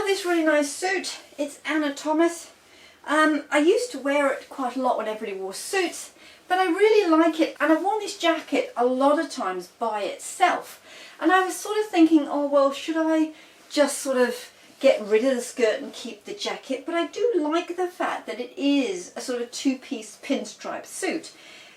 have this really nice suit. It's Anna Thomas. I used to wear it quite a lot when everybody wore suits, but I really like it, and I've worn this jacket a lot of times by itself. And I was sort of thinking, oh well, should I just sort of get rid of the skirt and keep the jacket? But I do like the fact that it is a sort of two-piece pinstripe suit.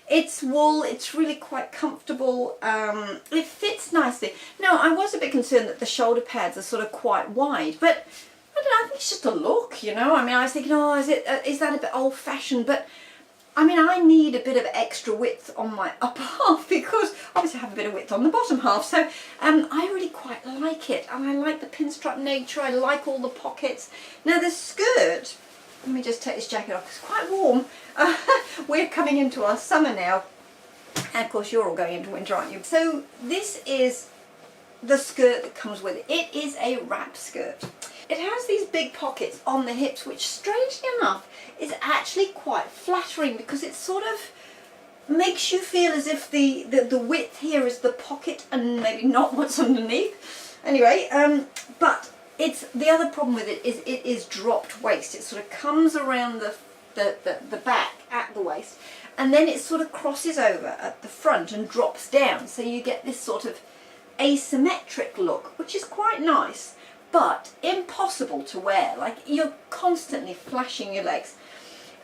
It's wool, it's really quite comfortable, it fits nicely. Now, I was a bit concerned that the shoulder pads are sort of quite wide, but I don't know, I think it's just a look, you know. I mean, I was thinking, oh, is that a bit old-fashioned? But I mean, I need a bit of extra width on my upper half because obviously I have a bit of width on the bottom half. So I really quite like it, and I like the pinstripe nature. I like all the pockets. Now the skirt, let me just take this jacket off, it's quite warm. We're coming into our summer now, and of course you're all going into winter, aren't you? So this is the skirt that comes with it. It is a wrap skirt. It has these big pockets on the hips, which strangely enough is actually quite flattering because it sort of makes you feel as if the width here is the pocket and maybe not what's underneath. Anyway, but it's the other problem with it is it is dropped waist. It sort of comes around the back at the waist, and then it sort of crosses over at the front and drops down. So you get this sort of asymmetric look, which is quite nice, but impossible to wear. Like, you're constantly flashing your legs,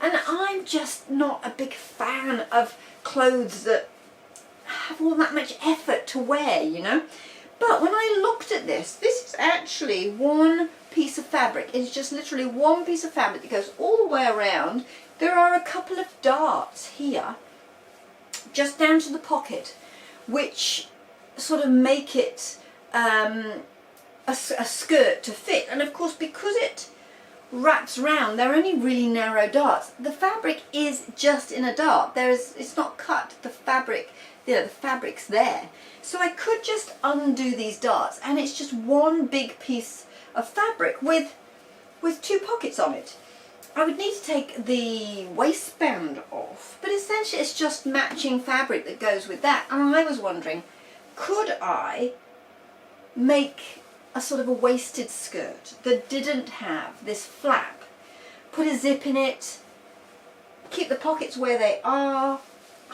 and I'm just not a big fan of clothes that have all that much effort to wear, you know. But when I looked at this is actually one piece of fabric. It's just literally one piece of fabric that goes all the way around. There are a couple of darts here just down to the pocket, which sort of make it a skirt to fit. And of course, because it wraps round, they're only really narrow darts. The fabric is just in a dart. It's not cut. The fabric, you know, the fabric's there. So I could just undo these darts, and it's just one big piece of fabric with two pockets on it. I would need to take the waistband off, but essentially it's just matching fabric that goes with that. And I was wondering, could I make a sort of a waisted skirt that didn't have this flap, put a zip in it, keep the pockets where they are?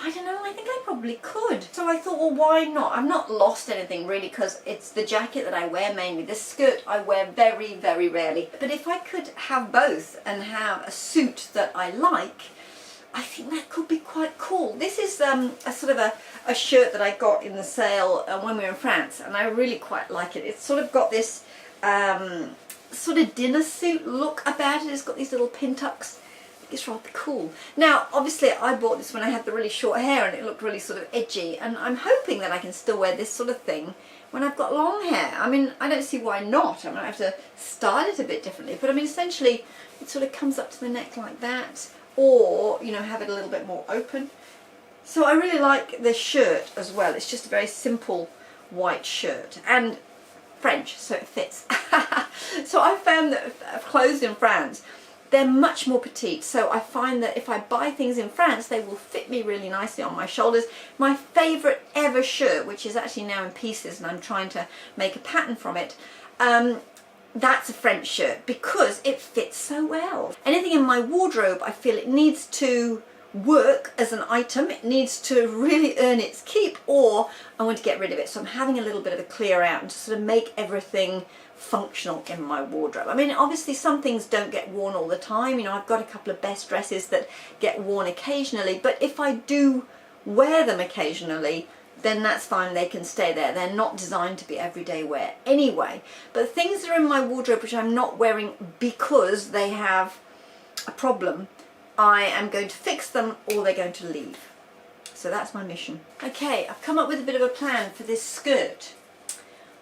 I don't know, I think I probably could. So I thought, well, why not? I've not lost anything really, because it's the jacket that I wear mainly. This skirt I wear very, very rarely. But if I could have both and have a suit that I like, I think that could be quite cool. This is a sort of a shirt that I got in the sale when we were in France, and I really quite like it. It's sort of got this sort of dinner suit look about it. It's got these little pin tucks. I think it's rather cool. Now, obviously, I bought this when I had the really short hair, and it looked really sort of edgy, and I'm hoping that I can still wear this sort of thing when I've got long hair. I mean, I don't see why not. I mean, I have to style it a bit differently, but I mean, essentially, it sort of comes up to the neck like that, or, you know, have it a little bit more open. So I really like this shirt as well. It's just a very simple white shirt, and French, so it fits. So I found that clothes in France, they're much more petite, so I find that if I buy things in France, they will fit me really nicely on my shoulders. My favourite ever shirt, which is actually now in pieces and I'm trying to make a pattern from it, that's a French shirt because it fits so well. Anything in my wardrobe, I feel it needs to work as an item. It needs to really earn its keep, or I want to get rid of it. So I'm having a little bit of a clear out and to sort of make everything functional in my wardrobe. I mean, obviously some things don't get worn all the time. You know, I've got a couple of best dresses that get worn occasionally, but if I do wear them occasionally, then that's fine, they can stay there. They're not designed to be everyday wear anyway. But things that are in my wardrobe which I'm not wearing because they have a problem, I am going to fix them, or they're going to leave. So that's my mission. Okay, I've come up with a bit of a plan for this skirt.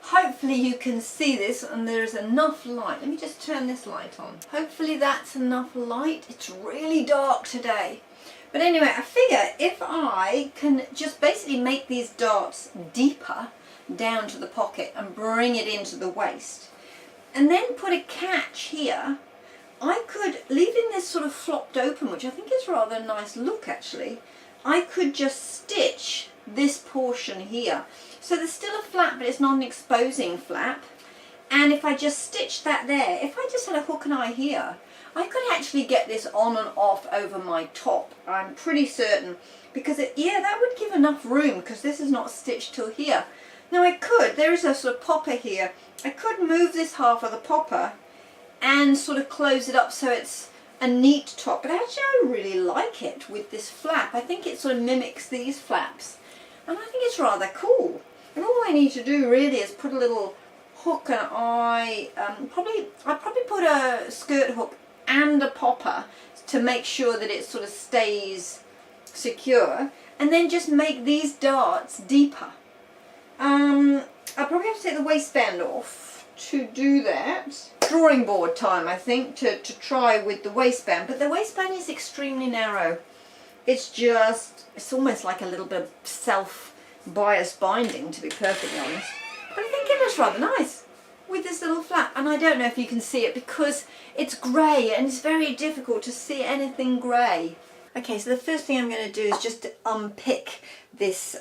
Hopefully you can see this and there's enough light. Let me just turn this light on. Hopefully that's enough light. It's really dark today. But anyway, I figure if I can just basically make these darts deeper down to the pocket and bring it into the waist, and then put a catch here, I could, leaving this sort of flopped open, which I think is rather a nice look actually, I could just stitch this portion here. So there's still a flap, but it's not an exposing flap. And if I just stitch that there, if I just had a hook and eye here, I could actually get this on and off over my top. I'm pretty certain, because yeah, that would give enough room, because this is not stitched till here. Now I could, there is a sort of popper here, I could move this half of the popper and sort of close it up so it's a neat top, but actually I really like it with this flap. I think it sort of mimics these flaps, and I think it's rather cool. And all I need to do really is put a little hook and eye, I'd probably put a skirt hook and a popper to make sure that it sort of stays secure, and then just make these darts deeper. I'll probably have to take the waistband off to do that. Drawing board time, I think, to try with the waistband, but the waistband is extremely narrow. It's almost like a little bit of self-biased binding, to be perfectly honest. But I think it looks rather nice with this little flap, and I don't know if you can see it because it's grey and it's very difficult to see anything grey. Okay, so the first thing I'm going to do is just to unpick this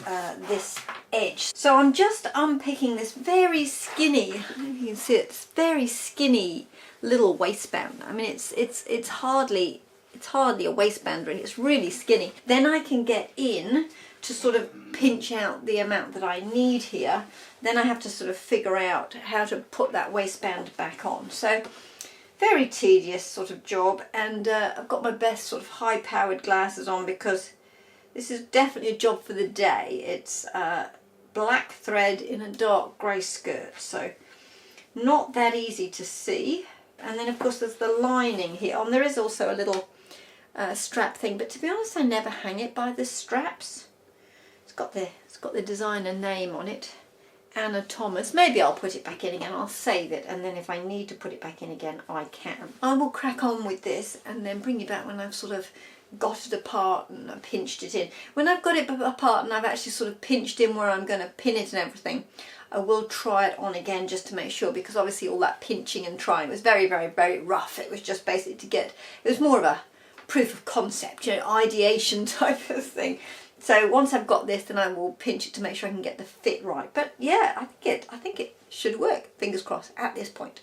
this edge. So I'm just unpicking this very skinny, I don't know if you can see it, it's very skinny little waistband. I mean, it's hardly a waistband really, it's really skinny. Then I can get in to sort of pinch out the amount that I need here. Then I have to sort of figure out how to put that waistband back on. So very tedious sort of job, and I've got my best sort of high-powered glasses on because this is definitely a job for the day. It's black thread in a dark grey skirt, so not that easy to see. And then of course there's the lining here, and there is also a little strap thing, but to be honest I never hang it by the straps. It's got the designer name on it, Anna Thomas. Maybe I'll put it back in again, I'll save it, and then if I need to put it back in again I can. I will crack on with this and then bring you back when I've sort of got it apart and I pinched it in. When I've got it apart and I've actually sort of pinched in where I'm going to pin it and everything, I will try it on again just to make sure, because obviously all that pinching and trying was very, very, very rough. It was just basically to get, it was more of a proof of concept, you know, ideation type of thing. So once I've got this, then I will pinch it to make sure I can get the fit right. But yeah, I think it should work. Fingers crossed at this point.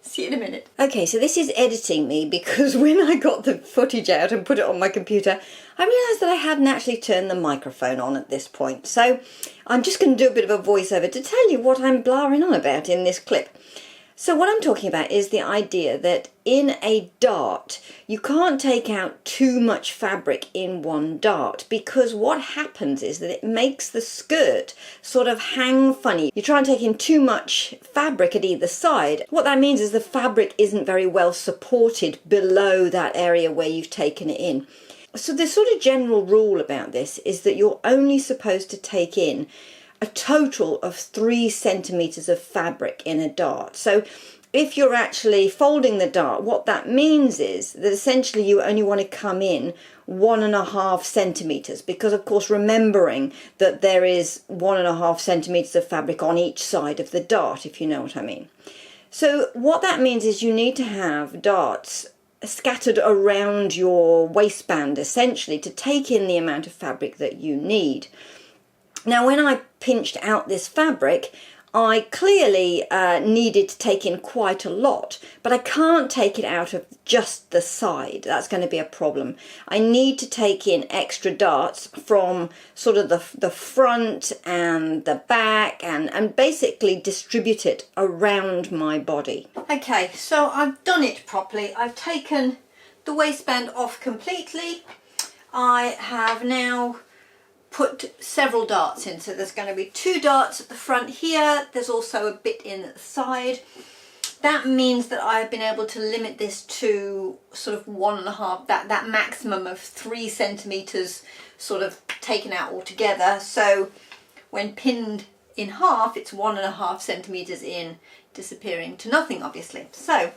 See you in a minute. Okay, so this is editing me, because when I got the footage out and put it on my computer, I realised that I hadn't actually turned the microphone on at this point. So I'm just going to do a bit of a voiceover to tell you what I'm blaring on about in this clip. So what I'm talking about is the idea that in a dart, you can't take out too much fabric in one dart, because what happens is that it makes the skirt sort of hang funny. You try and take in too much fabric at either side. What that means is the fabric isn't very well supported below that area where you've taken it in. So the sort of general rule about this is that you're only supposed to take in a total of 3 centimeters of fabric in a dart. So if you're actually folding the dart, what that means is that essentially you only want to come in 1.5 centimeters, because of course remembering that there is 1.5 centimeters of fabric on each side of the dart, if you know what I mean. So what that means is you need to have darts scattered around your waistband essentially to take in the amount of fabric that you need. Now when I pinched out this fabric, I clearly needed to take in quite a lot, but I can't take it out of just the side. That's going to be a problem. I need to take in extra darts from sort of the front and the back, and basically distribute it around my body. Okay, so I've done it properly. I've taken the waistband off completely. I have now put several darts in, so there's going to be 2 darts at the front here, there's also a bit in at the side. That means that I've been able to limit this to sort of 1.5, that maximum of 3 centimeters sort of taken out altogether. So when pinned in half, it's 1.5 centimeters in, disappearing to nothing obviously. So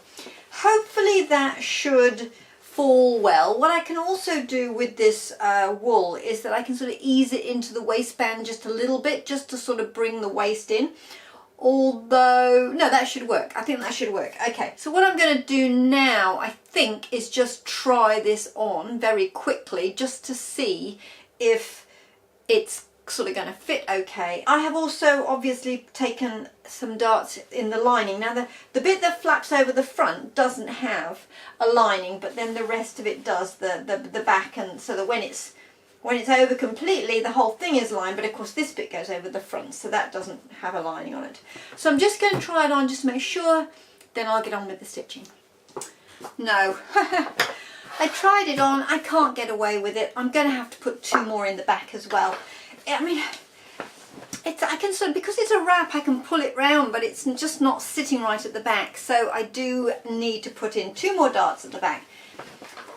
hopefully that should fall well. What I can also do with this wool is that I can sort of ease it into the waistband just a little bit, just to sort of bring the waist in. Although, no, that should work. I think that should work. Okay, so what I'm going to do now, I think, is just try this on very quickly, just to see if it's sort of going to fit okay. I have also obviously taken some darts in the lining. Now the bit that flaps over the front doesn't have a lining, but then the rest of it does, the back, and so that when it's over completely, the whole thing is lined, but of course this bit goes over the front, so that doesn't have a lining on it. So I'm just going to try it on just to make sure, then I'll get on with the stitching. No. I tried it on, I can't get away with it. I'm going to have to put 2 more in the back as well. I mean, I can sort of, because it's a wrap, I can pull it round, but it's just not sitting right at the back. So I do need to put in 2 more darts at the back.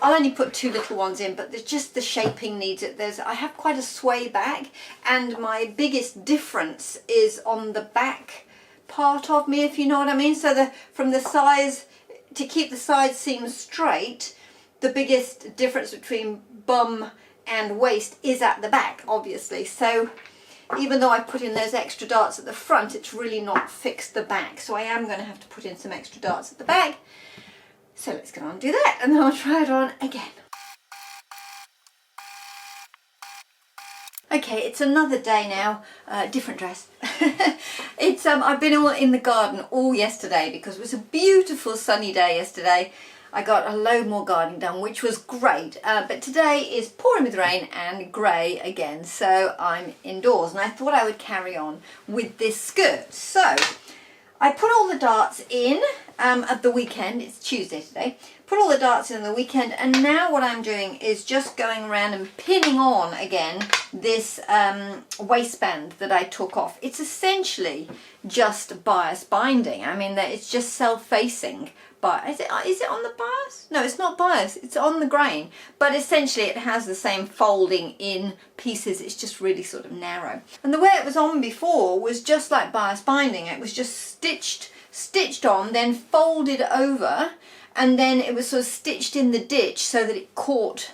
I'll only put 2 little ones in, but there's just the shaping needs it. I have quite a sway back, and my biggest difference is on the back part of me, if you know what I mean. So from the sides, to keep the side seams straight, the biggest difference between bum and waist is at the back, obviously. So even though I put in those extra darts at the front, it's really not fixed the back. So I am going to have to put in some extra darts at the back. So let's go on and do that, and then I'll try it on again. Okay, it's another day now, different dress. I've been all in the garden all yesterday because it was a beautiful sunny day yesterday. I got a load more gardening done, which was great, but today is pouring with rain and grey again, so I'm indoors, and I thought I would carry on with this skirt. So I put all the darts in at the weekend. It's Tuesday today. Put all the darts in the weekend, and now what I'm doing is just going around and pinning on again this waistband that I took off. It's essentially just bias binding. I mean, it's just self-facing. Is it on the bias? No, it's not bias. It's on the grain. But essentially it has the same folding in pieces. It's just really sort of narrow. And the way it was on before was just like bias binding. It was just stitched on, then folded over, and then it was sort of stitched in the ditch so that it caught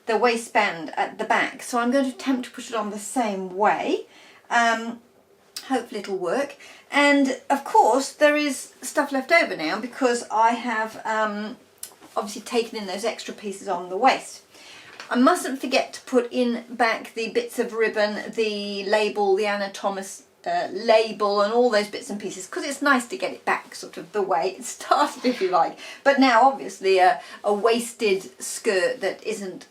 the waistband at the back. So I'm going to attempt to put it on the same way. Hopefully it'll work. And of course there is stuff left over now because I have obviously taken in those extra pieces on the waist. I mustn't forget to put in back the bits of ribbon, the label, the anatomist label, and all those bits and pieces, because it's nice to get it back sort of the way it started, if you like. But now obviously a waisted skirt that isn't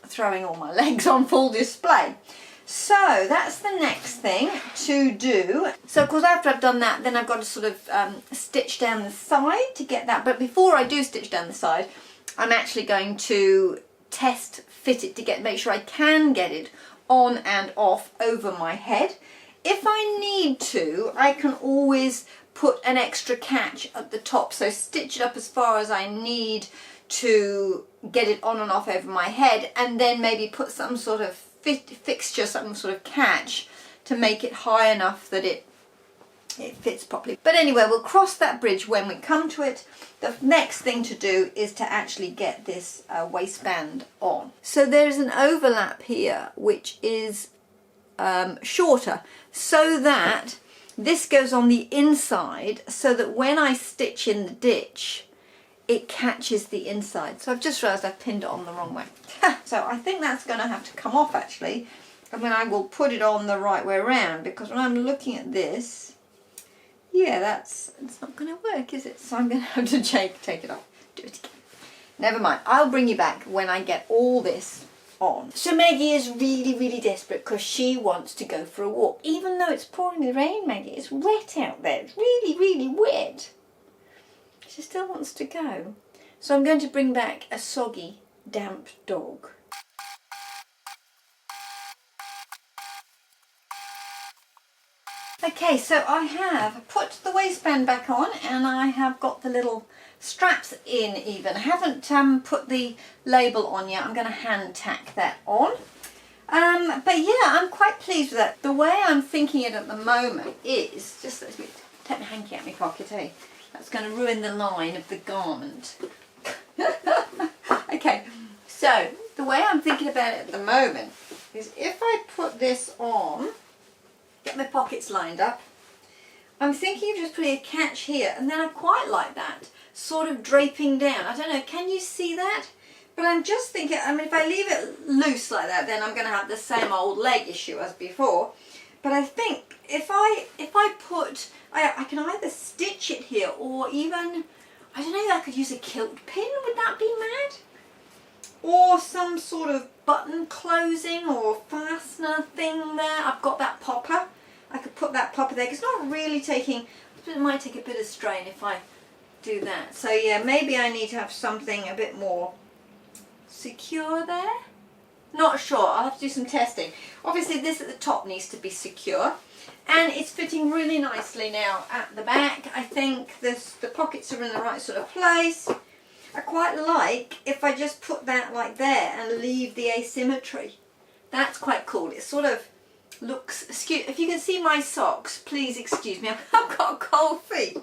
throwing all my legs on full display. So that's the next thing to do. So of course after I've done that, then I've got to sort of stitch down the side to get that. But before I do stitch down the side, I'm actually going to test fit it to make sure I can get it on and off over my head. If I need to, I can always put an extra catch at the top. So stitch it up as far as I need to get it on and off over my head, and then maybe put some sort of fixture, some sort of catch to make it high enough that it fits properly. But anyway, we'll cross that bridge when we come to it. The next thing to do is to actually get this waistband on. So there's an overlap here which is shorter, so that this goes on the inside, so that when I stitch in the ditch it catches the inside. So I've just realised I've pinned it on the wrong way. So I think that's going to have to come off actually, and then I will put it on the right way around, because when I'm looking at this, yeah, it's not going to work, is it? So I'm going to have to take it off. Do it again. Never mind. I'll bring you back when I get all this on. So Maggie is really, really desperate because she wants to go for a walk. Even though it's pouring with rain, Maggie, it's wet out there. It's really, really wet. She still wants to go. So I'm going to bring back a soggy, damp dog. Okay, so I have put the waistband back on, and I have got the little straps in even. I haven't put the label on yet. I'm going to hand tack that on. But yeah, I'm quite pleased with that. The way I'm thinking it at the moment is, just let me take my hanky out of my pocket, eh? That's going to ruin the line of the garment. Okay, so the way I'm thinking about it at the moment is, if I put this on, get my pockets lined up, I'm thinking of just putting a catch here, and then I quite like that sort of draping down. I don't know, can you see that? But I'm just thinking, I mean, if I leave it loose like that, then I'm going to have the same old leg issue as before. But I think if I put, I can either stitch it here, or even, I don't know, I could use a kilt pin. Would that be mad? Or some sort of button closing or fastener thing there. I've got that popper. I could put that popper there. It's not really taking, it might take a bit of strain if I do that. So yeah, maybe I need to have something a bit more secure there. Not sure, I'll have to do some testing. Obviously this at the top needs to be secure, and it's fitting really nicely now at the back. I think the pockets are in the right sort of place. I quite like if I just put that like there and leave the asymmetry. That's quite cool. It sort of looks, if you can see my socks, please excuse me, I've got cold feet.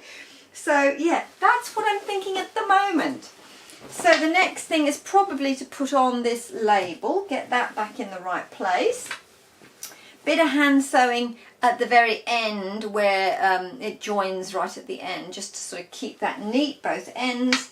So yeah, that's what I'm thinking at the moment. So the next thing is probably to put on this label, get that back in the right place. Bit of hand sewing at the very end where it joins right at the end, just to sort of keep that neat, both ends.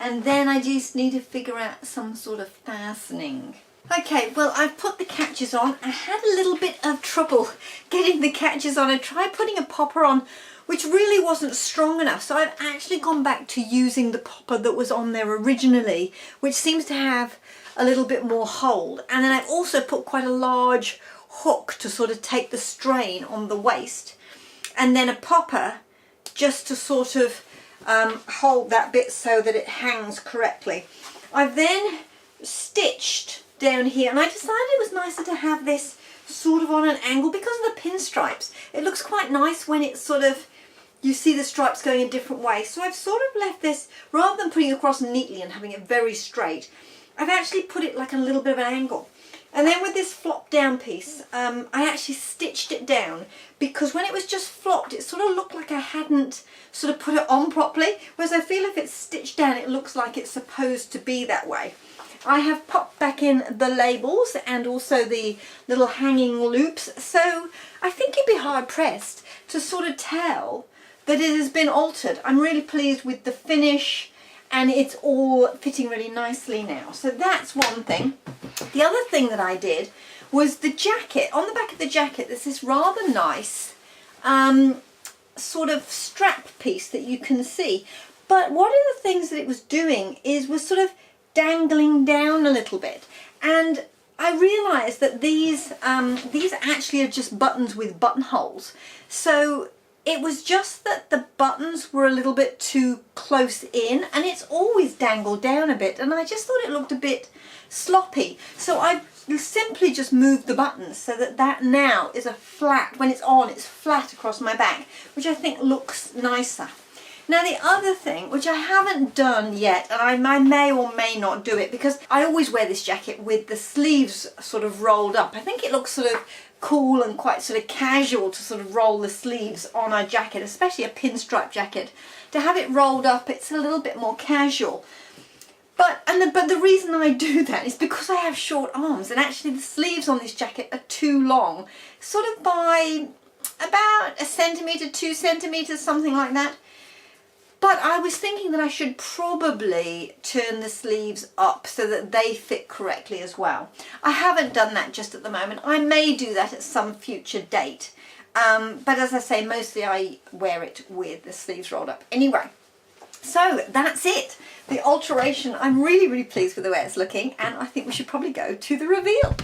And then I just need to figure out some sort of fastening. Okay, well, I've put the catches on. I had a little bit of trouble getting the catches on. I tried putting a popper on, which really wasn't strong enough. So I've actually gone back to using the popper that was on there originally, which seems to have a little bit more hold. And then I've also put quite a large hook to sort of take the strain on the waist. And then a popper just to sort of hold that bit so that it hangs correctly. I've then stitched down here, and I decided it was nicer to have this sort of on an angle because of the pinstripes. It looks quite nice when it's sort of, you see the stripes going a different way. So I've sort of left this, rather than putting it across neatly and having it very straight, I've actually put it like a little bit of an angle. And then with this flop down piece, I actually stitched it down, because when it was just flopped, it sort of looked like I hadn't sort of put it on properly. Whereas I feel if it's stitched down, it looks like it's supposed to be that way. I have popped back in the labels and also the little hanging loops. So I think you'd be hard pressed to sort of tell that it has been altered. I'm really pleased with the finish, and it's all fitting really nicely now. So that's one thing. The other thing that I did was the jacket. On the back of the jacket, there's this rather nice sort of strap piece that you can see. But one of the things that it was doing was sort of dangling down a little bit. And I realised that these actually are just buttons with buttonholes. So it was just that the buttons were a little bit too close in, and it's always dangled down a bit, and I just thought it looked a bit sloppy. So I simply just moved the buttons so that that now is a flat, when it's on, it's flat across my back, which I think looks nicer. Now the other thing, which I haven't done yet, and I may or may not do it, because I always wear this jacket with the sleeves sort of rolled up. I think it looks sort of cool and quite sort of casual to sort of roll the sleeves on a jacket, especially a pinstripe jacket. To have it rolled up, it's a little bit more casual. But the reason I do that is because I have short arms, and actually the sleeves on this jacket are too long, sort of by about 1 centimetre, 2 centimetres, something like that. But I was thinking that I should probably turn the sleeves up so that they fit correctly as well. I haven't done that just at the moment. I may do that at some future date. But as I say, mostly I wear it with the sleeves rolled up. Anyway, so that's it. The alteration, I'm really, really pleased with the way it's looking, and I think we should probably go to the reveal.